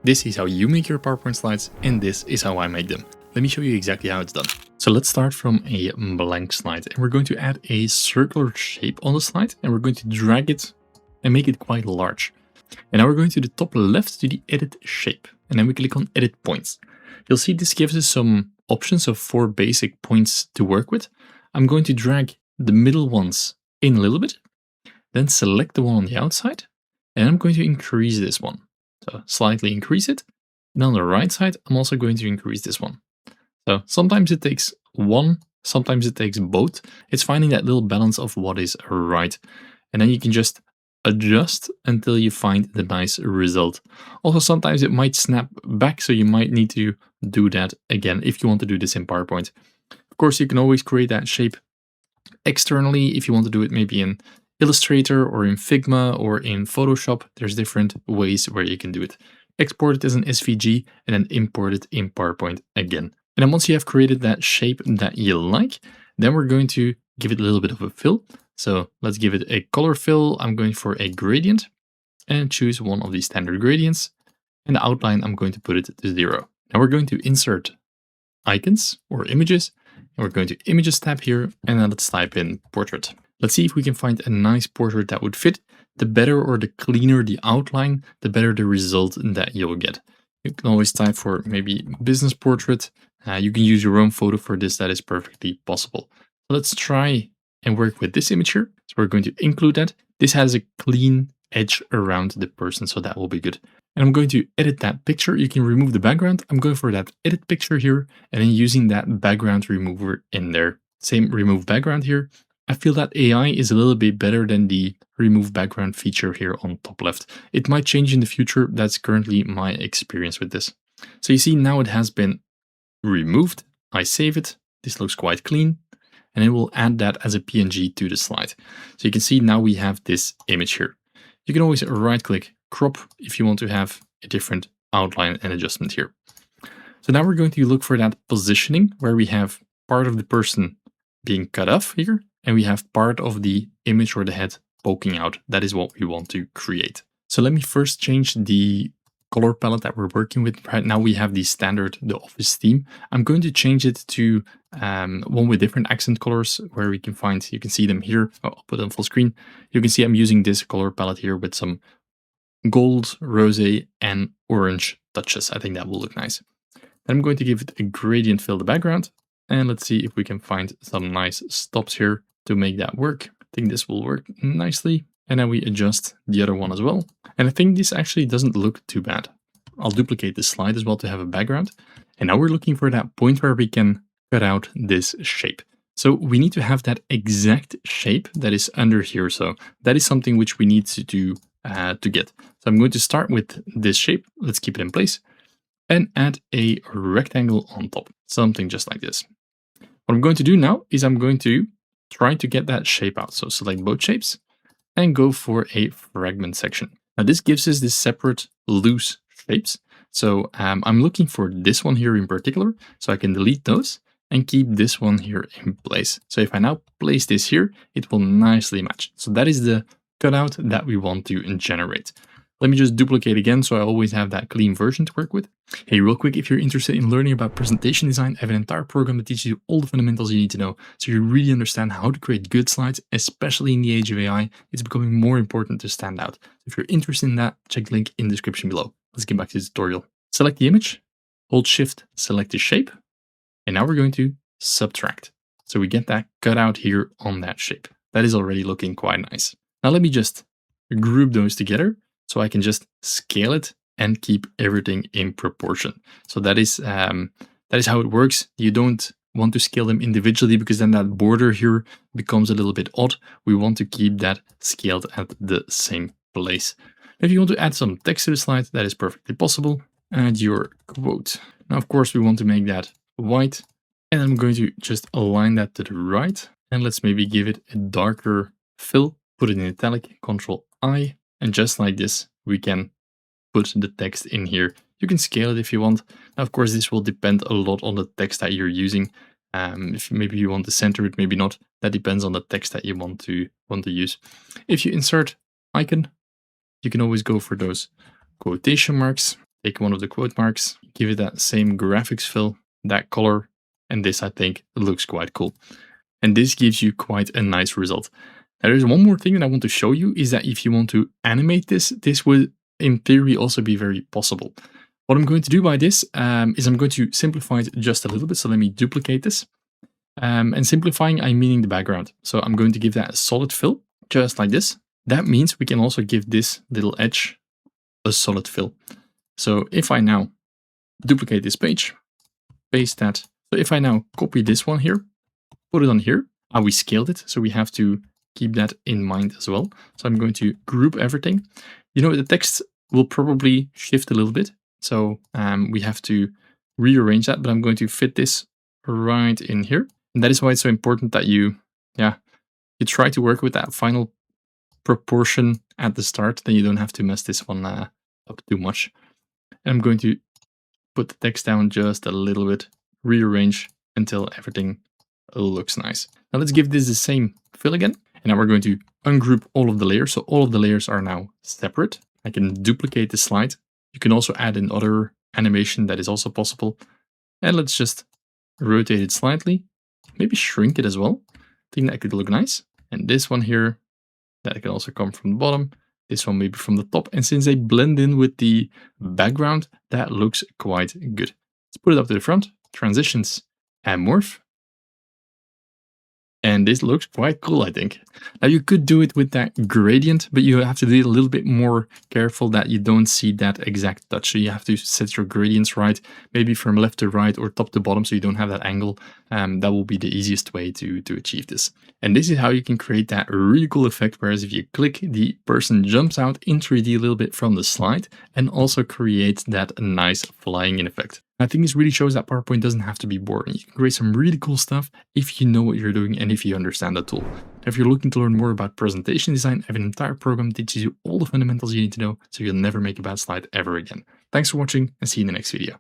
This is how you make your PowerPoint slides, and this is how I make them. Let me show you exactly how it's done. So let's start from a blank slide, and we're going to add a circular shape on the slide, and we're going to drag it and make it quite large. And now we're going to the top left to the edit shape, and then we click on edit points. You'll see this gives us some options of 4 basic points to work with. I'm going to drag the middle ones in a little bit, then select the one on the outside, and I'm going to increase this one. So slightly increase it. And on the right side, I'm also going to increase this one. So sometimes it takes one, sometimes it takes both. It's finding that little balance of what is right. And then you can just adjust until you find the nice result. Also, sometimes it might snap back, so you might need to do that again if you want to do this in PowerPoint. Of course, you can always create that shape externally if you want to do it maybe in Illustrator or in Figma or in Photoshop. There's different ways where you can do it. Export it as an SVG and then import it in PowerPoint again. And then once you have created that shape that you like, then we're going to give it a little bit of a fill. So let's give it a color fill. I'm going for a gradient and choose one of these standard gradients. And the outline, I'm going to put it to 0. Now we're going to insert icons or images. And we're going to images tab here. And then let's type in portrait. Let's see if we can find a nice portrait that would fit. The better or the cleaner the outline, the better the result that you'll get. You can always type for maybe business portrait. You can use your own photo for this. That is perfectly possible. So let's try and work with this image here. So we're going to include that. This has a clean edge around the person, so that will be good. And I'm going to edit that picture. You can remove the background. I'm going for that edit picture here and then using that background remover in there. Same remove background here. I feel that AI is a little bit better than the remove background feature here on top left. It might change in the future. That's currently my experience with this. So you see now it has been removed. I save it. This looks quite clean. And it will add that as a PNG to the slide. So you can see now we have this image here. You can always right click crop if you want to have a different outline and adjustment here. So now we're going to look for that positioning where we have part of the person being cut off here. And we have part of the image or the head poking out. That is what we want to create. So let me first change the color palette that we're working with. Right now we have the standard, the office theme. I'm going to change it to one with different accent colors where we can find, you can see them here. I'll put them full screen. You can see I'm using this color palette here with some gold, rosé, and orange touches. I think that will look nice. Then I'm going to give it a gradient fill the background. And let's see if we can find some nice stops here to make that work. I think this will work nicely. And then we adjust the other one as well. And I think this actually doesn't look too bad. I'll duplicate the slide as well to have a background. And now we're looking for that point where we can cut out this shape. So we need to have that exact shape that is under here. So that is something which we need to do to get. So I'm going to start with this shape. Let's keep it in place and add a rectangle on top. Something just like this. What I'm going to do now is I'm going to try to get that shape out. So select both shapes and go for a fragment section. Now this gives us this separate loose shapes. So I'm looking for this one here in particular. So I can delete those and keep this one here in place. So if I now place this here, it will nicely match. So that is the cutout that we want to generate. Let me just duplicate again so I always have that clean version to work with. Hey, real quick, if you're interested in learning about presentation design, I have an entire program that teaches you all the fundamentals you need to know so you really understand how to create good slides, especially in the age of AI. It's becoming more important to stand out. If you're interested in that, check the link in the description below. Let's get back to the tutorial. Select the image, hold Shift, select the shape, and now we're going to subtract. So we get that cut out here on that shape. That is already looking quite nice. Now let me just group those together. So I can just scale it and keep everything in proportion. So that is how it works. You don't want to scale them individually because then that border here becomes a little bit odd. We want to keep that scaled at the same place. If you want to add some text to the slide, that is perfectly possible. Add your quote. Now, of course, we want to make that white. And I'm going to just align that to the right. And let's maybe give it a darker fill. Put it in italic, Control I. And just like this, we can put the text in here. You can scale it if you want. Now, of course, this will depend a lot on the text that you're using. If maybe you want to center it, maybe not. That depends on the text that you want to use. If you insert icon, you can always go for those quotation marks. take one of the quote marks, give it that same graphics fill, that color, and this I think looks quite cool. And this gives you quite a nice result. Now there's one more thing that I want to show you is that if you want to animate this, this would in theory also be very possible. What I'm going to do by this is I'm going to simplify it just a little bit. So let me duplicate this. And simplifying, I'm meaning the background. So I'm going to give that a solid fill, just like this. That means we can also give this little edge a solid fill. So if I now duplicate this page, paste that. So if I now copy this one here, put it on here, we scaled it. So we have to keep that in mind as well. So I'm going to group everything. You know, the text will probably shift a little bit. So we have to rearrange that, but I'm going to fit this right in here. And that is why it's so important that you try to work with that final proportion at the start, then you don't have to mess this one up too much. And I'm going to put the text down just a little bit, rearrange until everything looks nice. Now let's give this the same fill again. And now we're going to ungroup all of the layers. So all of the layers are now separate. I can duplicate the slide. You can also add another animation that is also possible. And let's just rotate it slightly, maybe shrink it as well. I think that could look nice. And this one here, that can also come from the bottom. This one maybe from the top. And since they blend in with the background, that looks quite good. Let's put it up to the front, transitions and morph. And this looks quite cool, I think. Now you could do it with that gradient, but you have to be a little bit more careful that you don't see that exact touch. So you have to set your gradients right, maybe from left to right or top to bottom, so you don't have that angle. That will be the easiest way to achieve this. And this is how you can create that really cool effect, whereas if you click, the person jumps out in 3D a little bit from the slide and also create that nice flying in effect. I think this really shows that PowerPoint doesn't have to be boring. You can create some really cool stuff if you know what you're doing and if you understand the tool. If you're looking to learn more about presentation design, I have an entire program that teaches you all the fundamentals you need to know so you'll never make a bad slide ever again. Thanks for watching and see you in the next video.